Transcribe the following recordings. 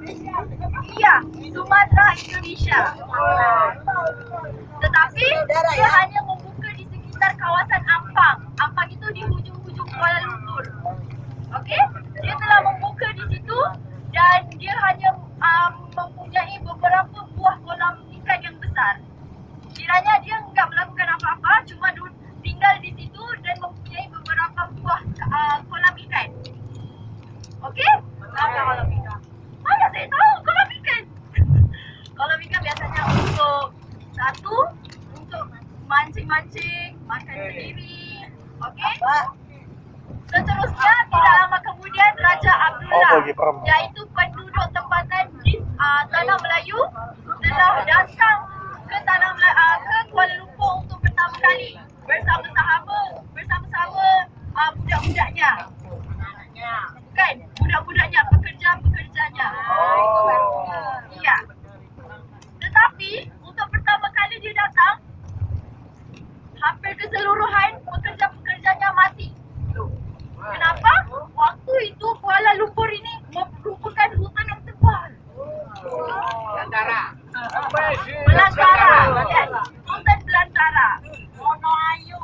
Iya, Sumatera, Indonesia. Tetapi dia hanya membuka di sekitar kawasan Ampang. Ampang itu di hujung-hujung Kuala Lumpur. Okey, dia telah membuka di situ dan dia hanya mempunyai beberapa buah kolam ikan yang besar. Kiranya dia enggak melakukan apa-apa, cuma tinggal di situ dan mempunyai beberapa buah kolam ikan. Okey? Mana kolam ikan? Mana saya tahu kolam ikan. Kolam ikan biasanya untuk mancing-mancing, makan sendiri. Okey? Seterusnya, tidak lama kemudian Raja Abdullah, iaitu penduduk tempatan di Tanah Melayu, telah datang ke Kuala Lumpur untuk pertama kali bersama-sama budak-budaknya. Bukan, budak-budaknya, pekerja-pekerjanya. Iya. Tetapi untuk pertama kali dia datang, hampir keseluruhan pekerja-pekerjanya mati. Kenapa? Waktu itu Kuala Lumpur ini merupakan hutan yang tebal. Belantara. Belantara. Yes, hutan belantara. Mono ayu.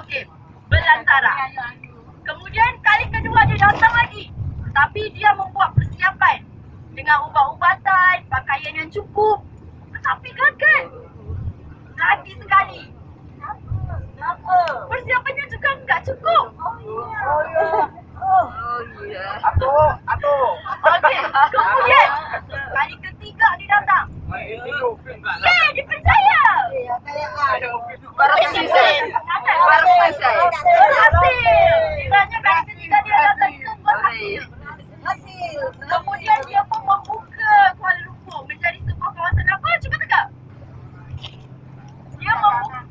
Okey, belantara. Kemudian kali kedua dia datang lagi. Tetapi dia membuat persiapan dengan ubat-ubatan, pakaian yang cukup. Tetapi gagal. Lagi sekali. Persiapannya juga enggak cukup. Aduh. Okey, kemudian kali ketiga dia datang. Dipercaya. Baru selesai. Berhasil. Kiranya kali ketiga dia datang itu berhasil. Kemudian dia pun membuka Kuala Lumpur menjadi sebuah kawasan apa? Cuba tegak. Dia membuka.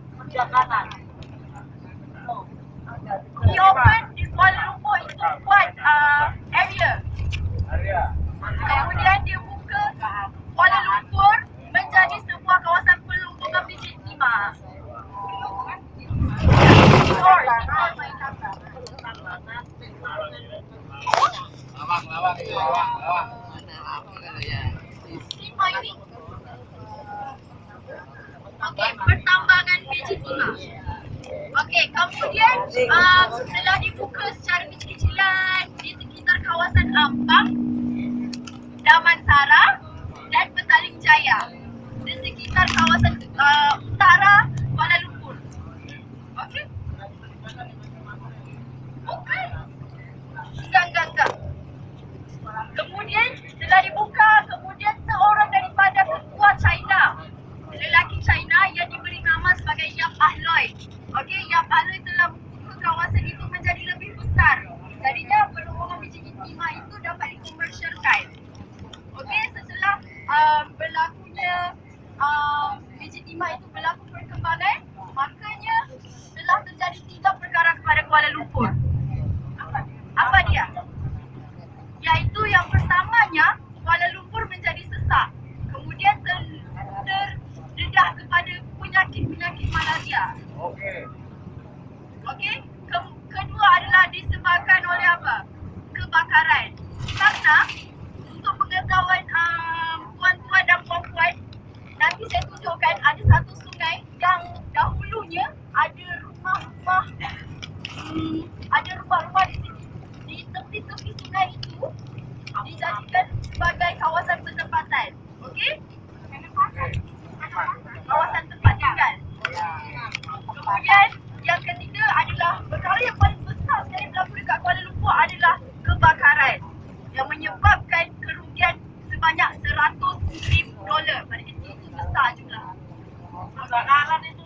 He open di Kuala Lumpur itu buat area. Kemudian dia buka Kuala Lumpur menjadi sebuah kawasan pelumpukan biji timah. Timah ini. Okey, pertambangan biji timah. Okey, kemudian setelah dibuka secara kecil-kecilan di sekitar kawasan Ampang, Damansara dan Petaling Jaya di sekitar kawasan utara Kuala Lumpur. Okey? Okey. Enggak. Kemudian setelah dibuka, kemudian seorang daripada ketua China, lelaki China yang diberi nama sebagai Yap Ahloi. Okey, Yap Ahloi telah membuka kawasan itu menjadi lebih besar. Jadinya pelumpukan biji timah itu dapat dikomersialkan. Okey, setelah berlakunya biji timah itu berlaku perkembangan, makanya telah terjadi 3 perkara kepada Kuala Lumpur. Apa dia? Iaitu yang pertamanya, Kuala Lumpur menjadi sesak. Kemudian terdedah kepada penyakit malaria. Okey. Kedua adalah disebabkan oleh apa? Kebakaran. Karena untuk pengetahuan puan-puan dan puan-puan, nanti saya tunjukkan ada satu sungai yang dahulunya ada rumah-rumah di sini. Di tepi-tepi sungai itu dijadikan sebagai kawasan penempatan. Okey? Kawasan tempat tinggal. Kemudian yang ketiga adalah perkara yang paling besar sekali berlaku dekat Kuala Lumpur adalah kebakaran yang menyebabkan kerugian sebanyak $100,000. Pada ketika itu besar jumlah. Kebakaran itu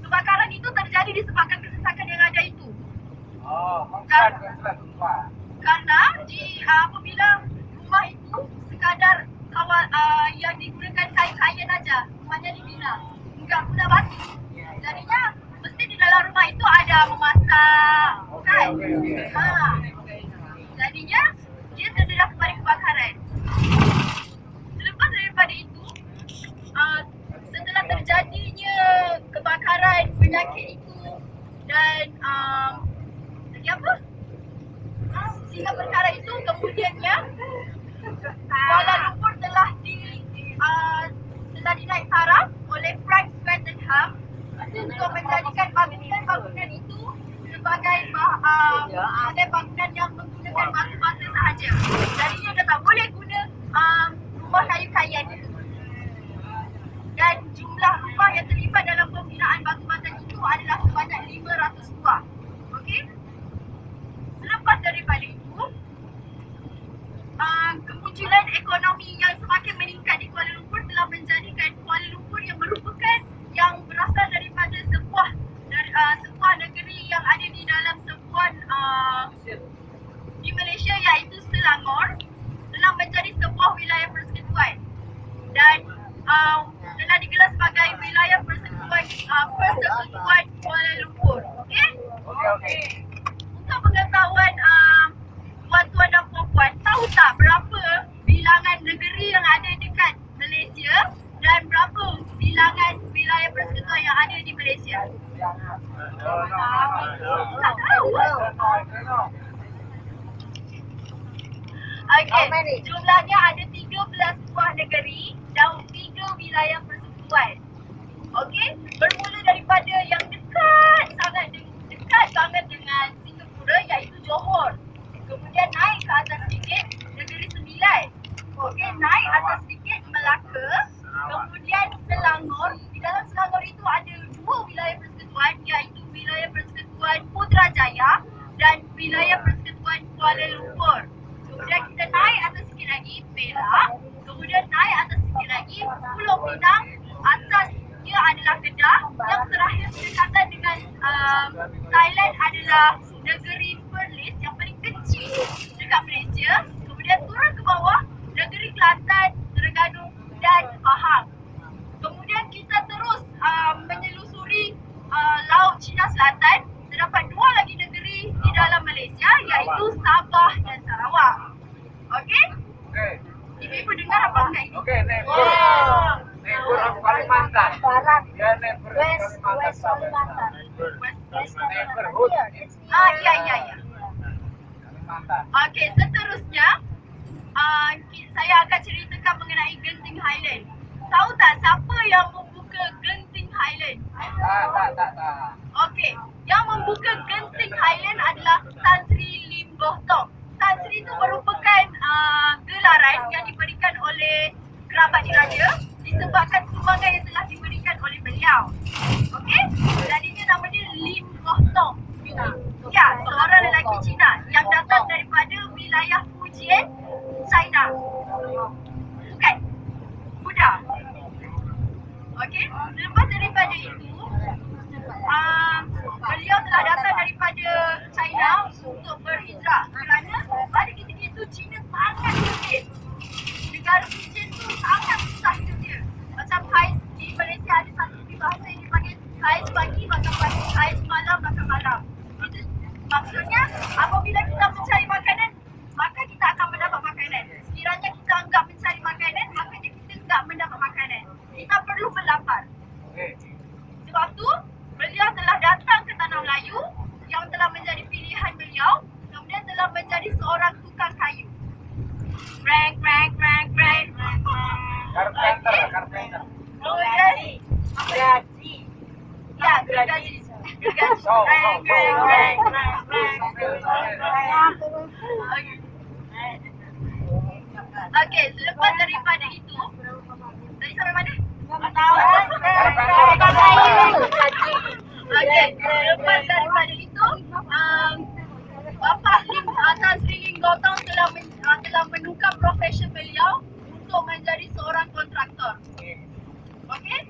kebakaran itu terjadi disebabkan kesesakan yang ada itu. Karena apabila rumah itu sekadar yang digunakan kain-kain aja, rumahnya dibina, enggak guna batu. Jadinya mesti di dalam rumah itu ada memasak, kan? Jadinya dia terdedah kepada kebakaran. Selepas daripada itu, setelah terjadinya kebakaran, penyakit itu dan lagi apa? Sehingga perkara itu kemudiannya Kuala Lumpur telah dinaik taraf oleh Frank Swettenham untuk menjadikan bangunan itu sebagai bangunan yang menggunakan batu bata sahaja. Jadinya dia tak boleh guna rumah kayu kayan. Dan jumlah rumah yang terlibat dalam pembinaan batu bata itu adalah sebanyak 500 rumah. Okey? Selepas daripada itu, kemunculan ekonomi yang semakin meningkat di Kuala Lumpur telah menjadikan Kuala Lumpur yang merupakan yang berasal daripada sebuah negeri yang ada di dalam sebuah di Malaysia, iaitu Selangor, telah menjadi sebuah wilayah persekutuan dan telah digelar sebagai wilayah persekutuan Kuala Lumpur. Okey? Okey. Untuk pengetahuan tuan-tuan dan puan-puan, tahu tak berapa bilangan negeri yang ada dekat Malaysia dan berapa bilangan wilayah persekutuan yang ada di Malaysia? Tak tahu. Okey, jumlahnya ada 13 buah negeri dan 3 wilayah persekutuan. Okey, bermula daripada yang dekat banget dengan Singapura, iaitu Johor. Kemudian naik ke atas sedikit Negeri Sembilan. Okey, naik atas sedikit Melaka. Kemudian Selangor. Di dalam Selangor itu ada 2 wilayah persekutuan, iaitu wilayah persekutuan Putrajaya dan wilayah persekutuan Kuala Lumpur. Kemudian kita naik atas sikit lagi Perak. Kemudian naik atas sikit lagi Pulau Pinang. Atas dia adalah Kedah. Yang terakhir berdekatan dengan Thailand adalah negeri Perlis yang paling kecil dekat Malaysia. Kemudian turun ke bawah negeri Kelantan, Terengganu dan Pahang. Kemudian kita terus menyelusuri Laut Cina Selatan. Terdapat 2 lagi negeri di dalam Malaysia, iaitu Sabah dan Sarawak. Okey? Okey. Ibu dengar apa enggak ini? Okey, neighbor. Neighbor of Kalimantan. Barat, Ya, neighbor West Kalimantan. Kalimantan. Neighborhood. Ya. Kalimantan. Okey, seterusnya saya akan ceritakan mengenai Genting Highland. Tahu tak siapa yang membuka Genting Highland? Tak. Okey, yang membuka Genting Highland adalah Tan Sri Lim Boh Tong. Tan Sri itu merupakan gelaran yang diberikan oleh kerabat diraja disebabkan sumbangan yang telah diberikan oleh beliau. Okey, jadinya nama dia Lim Boh Tong. Ya, seorang lelaki Cina yang datang daripada wilayah Fujian, China. Bukan, Buddha. Okey, selepas daripada itu, beliau telah datang daripada China untuk berhijrah kerana pada ketika itu China sangat sulit. Negara Fujian tu sangat susah hidup dia. Macam Hais di Malaysia ada satu bahasa yang dipanggil Hais pagi makan pagi, Hais malam makan malam. Itu maksudnya apabila kita mencari makanan, maka kita akan mendapat makanan. Sekiranya kita enggak mencari makanan, maka kita enggak mendapat makanan. Kita perlu berlapar. Sebab tu beliau telah datang ke Tanah Melayu yang telah menjadi pilihan beliau, kemudian telah menjadi seorang tukang kayu. Brang. Carpenter. Kemudian Gaji. ya, gergaji. Oh. Brang. Okey, selepas daripada itu, tadi sampai mana? Okey, selepas daripada itu, Bapa Tan Sri Lim Boh Tong telah menukar profesi beliau untuk menjadi seorang kontraktor. Okey?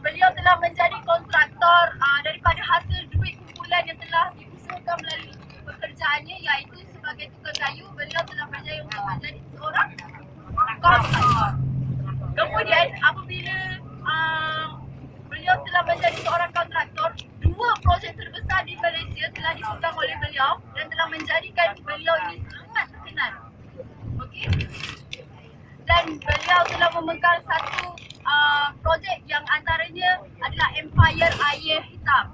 Beliau telah menjadi kontraktor daripada hasil duit kumpulan yang telah diusahakan melalui pekerjaannya, iaitu sebagai tukang kayu. Beliau telah berjaya untuk menjadi seorang kontraktor. Kemudian apabila beliau telah menjadi seorang kontraktor, 2 projek terbesar di Malaysia telah dipegang oleh beliau dan telah menjadikan beliau ini sangat terkenal. Okey? Dan beliau telah memegang satu projek yang antaranya adalah Empire Air Hitam.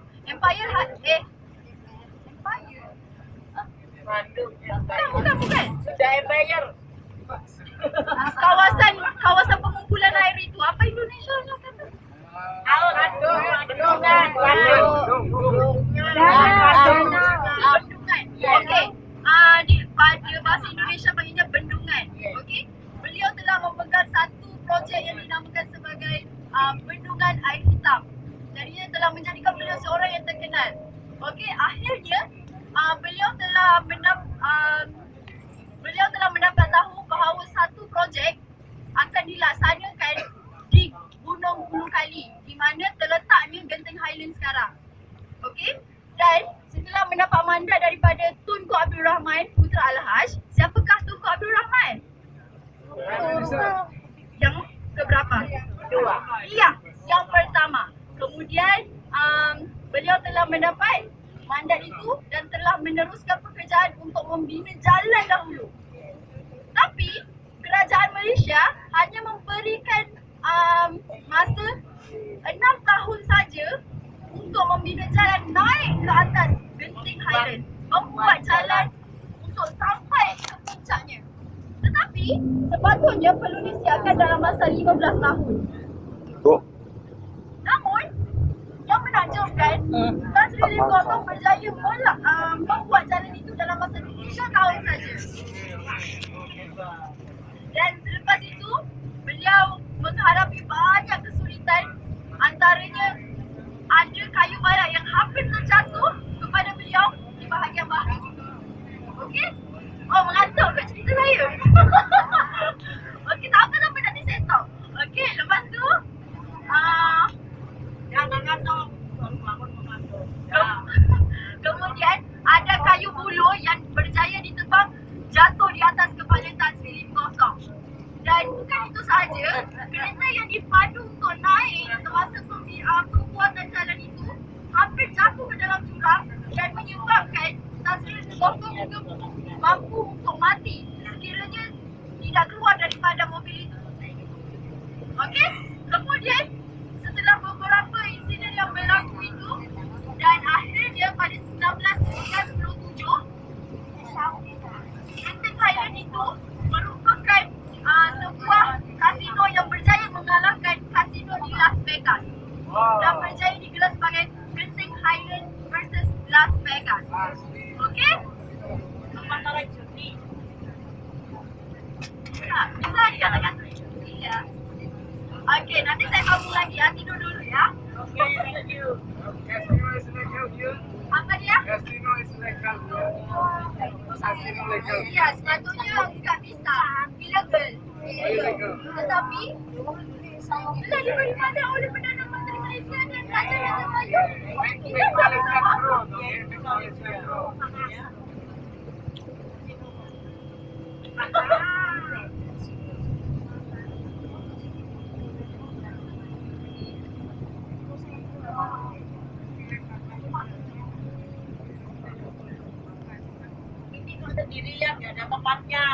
mana terletaknya Genting Highlands sekarang. Okey? Dan setelah mendapat mandat daripada Tunku Abdul Rahman Putra Al-Haj, siapakah Tunku Abdul Rahman? Yang keberapa? Dua. Iya, yang pertama. Kemudian beliau telah mendapat mandat itu dan telah meneruskan pekerjaan untuk membina jalan dahulu. Tapi kerajaan Malaysia hanya memberikan masa 6 tahun saja untuk membina jalan naik ke atas Genting Highlands, membuat jalan untuk sampai ke puncaknya. Tetapi sepatutnya perlu disiapkan dalam masa 15 tahun. Namun yang menakjubkan, Tan Sri Lim Gotong berjaya membuat jalan itu dalam masa 3 tahun saja. Dan selepas itu beliau menghadapi banyak kesulitan, antaranya ada kayu barak yang hampir terjatuh kepada beliau di bahagian bahu. Okey? Oh, mengantuk kat cerita saya. Okey, tak apa, nanti saya stop. Okey, lepas tu Jangan ngantuk. kemudian ada kayu buluh yang berjaya ditebang jatuh di atas kepala Tan Sri Lim Gotong. Dan bukan itu sahaja, kereta yang dipadu untuk naik semasa pembuatan jalan itu hampir jatuh ke dalam jurang dan menyebabkan Tan Sri Lim Gotong juga mampu untuk mati sekiranya tidak keluar daripada mobil itu. Okey? Kemudian setelah beberapa insiden yang berlaku itu dan akhirnya pada 1997 Genting Highlands itu merupakan sebuah kasino yang berjaya mengalahkan kasino di Las Vegas dan berjaya digelar sebagai Genting Highlands versus Las Vegas. Okey? Antara judi. Bisa dikatakan seperti ya. Okey, nanti saya sambung lagi ya. Tidur dulu ya. Okay, thank you. Casino is legal here. Apa dia? Casino is legal here. Casino legal. Ya, sepatutnya tak bisa. Illegal. Illegal. Tetapi telah diberi mandat oleh Perdana Menteri Malaysia dan Raja Razak Melayu. Kita tak Let's sama. get through. Okay, let's get through. Ini kok sendirian, gak ada tempatnya.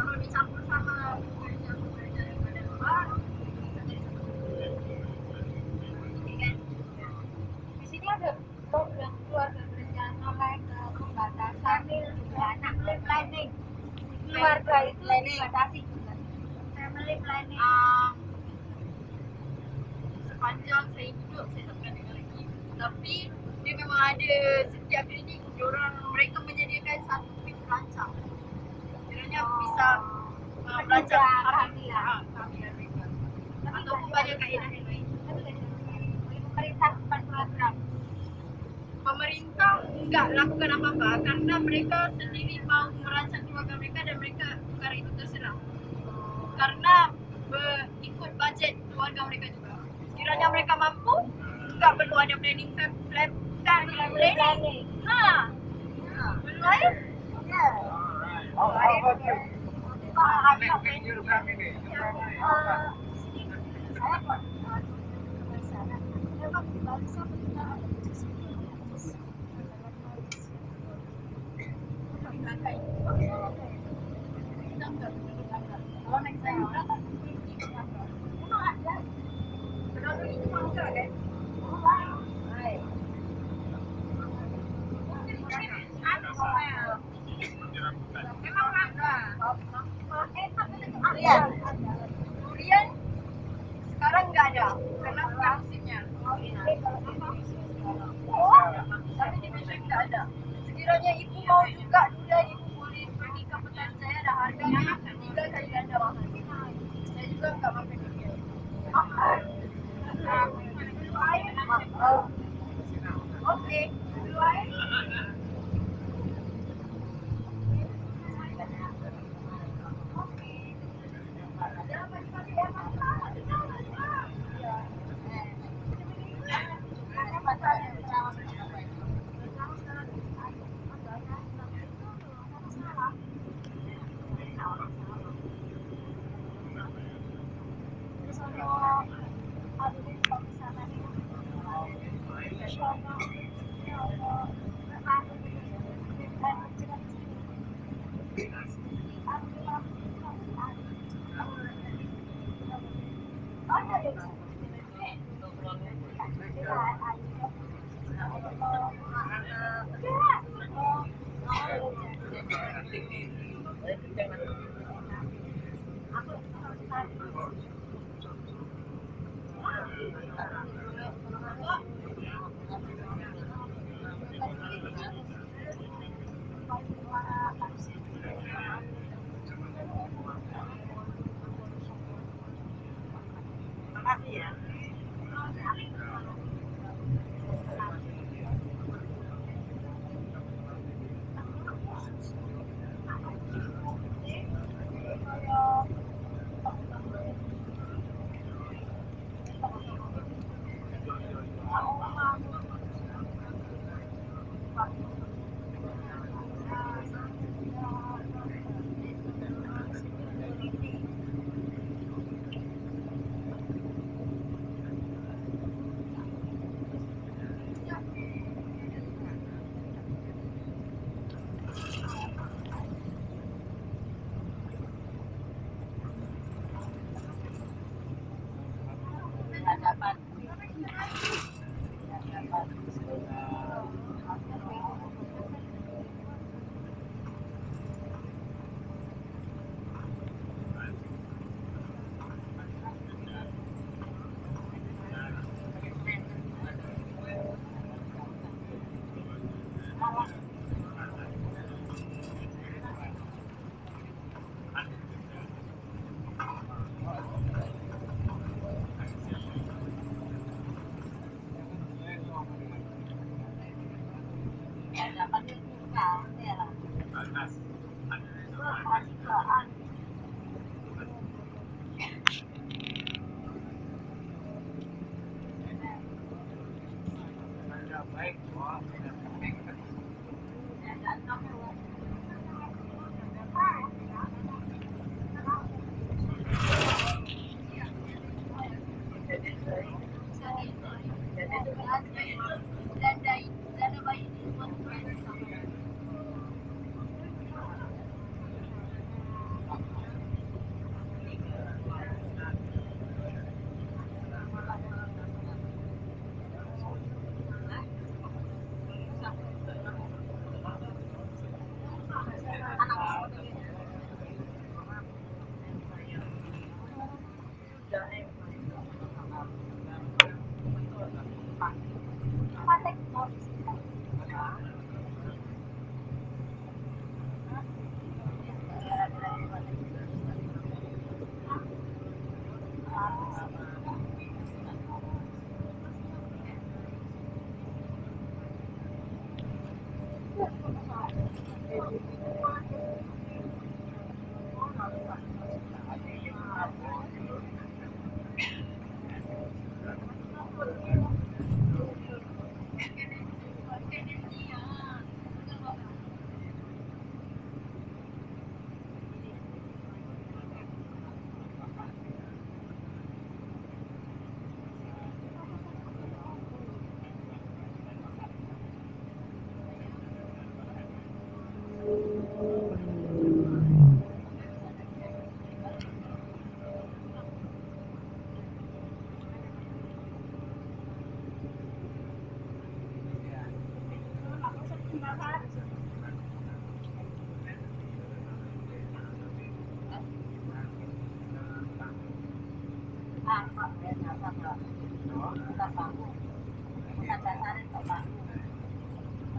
Kalau dicampur sama di sini ada program keluarga berencana pembatasan anak planning. Keluarga itu dibatasi juga. Family planning. Sepanjang saya hidup saya tak pernah dengar lagi. Tapi dia memang ada setiap klinik mereka menyediakan satu pintu rancang. Kiranya bisa belajar kehamilan mereka. Ataupun banyak kaedah yang lain. Pemerintah bukan program. Pemerintah enggak lakukan apa-apa karena mereka sendiri mau merancang keluarga mereka dan mereka perkara itu terserah. Karena ikut bajet keluarga mereka juga. Sekiranya mereka mampu, enggak perlu ada planning planning. Belum lain? Ya. How about you? Make your family. Durian sekarang nggak ada karena bukan musimnya. ada. Sekiranya ibu mau juga juga ibu boleh pergi ke pesan saya ada harganya 3 kali ganda mahal. Saya juga nggak makan dia. Oh, oke. Dulu aja. Makasih ya.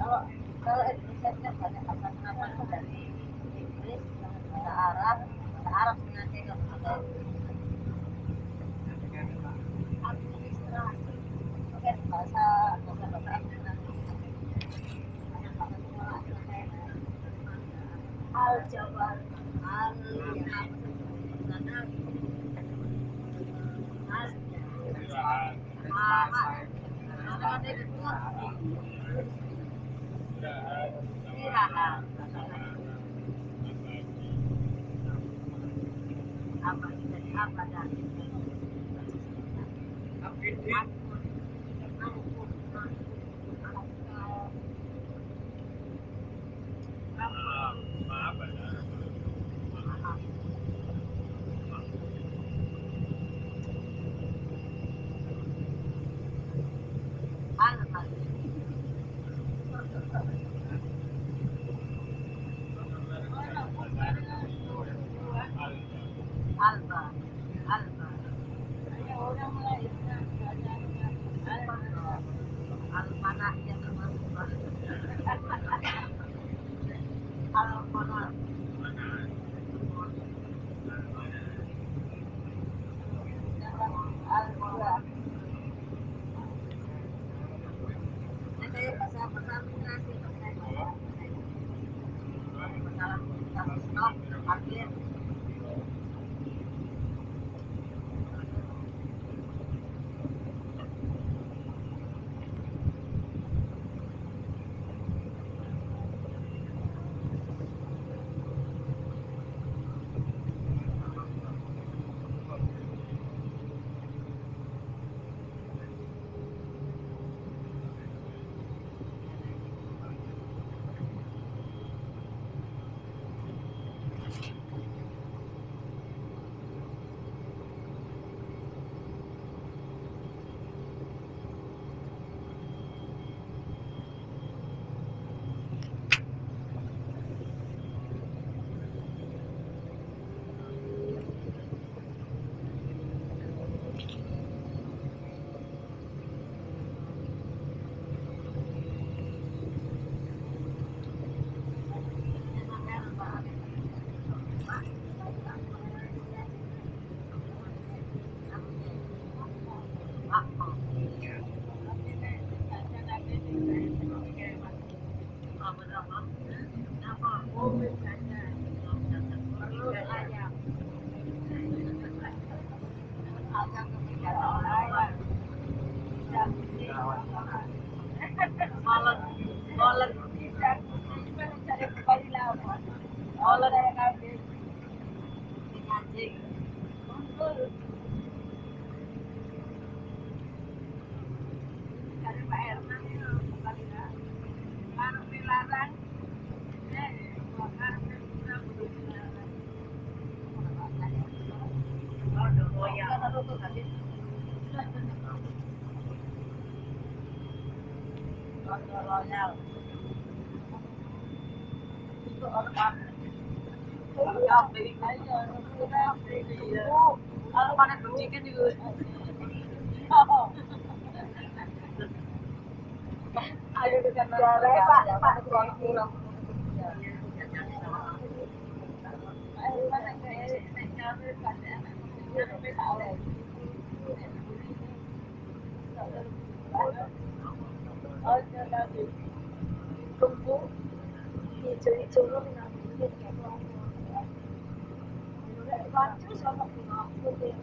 Kalau Kalau Indonesia kan banyak nama itu dari Inggris, bahasa Arab nanti kalau ada administrasi, mungkin bahasa Indonesia. Al-Jabar, Alba, Alba. Almanah yang termasuk Almanah. Almanah. Saya bahasa komunikasi masalah stop parkir. Royal. Itu orang kalau panen chicken juga. Ayo kita Pak. Tunggu hijau-hijaunya mengambil lanjut sama putih.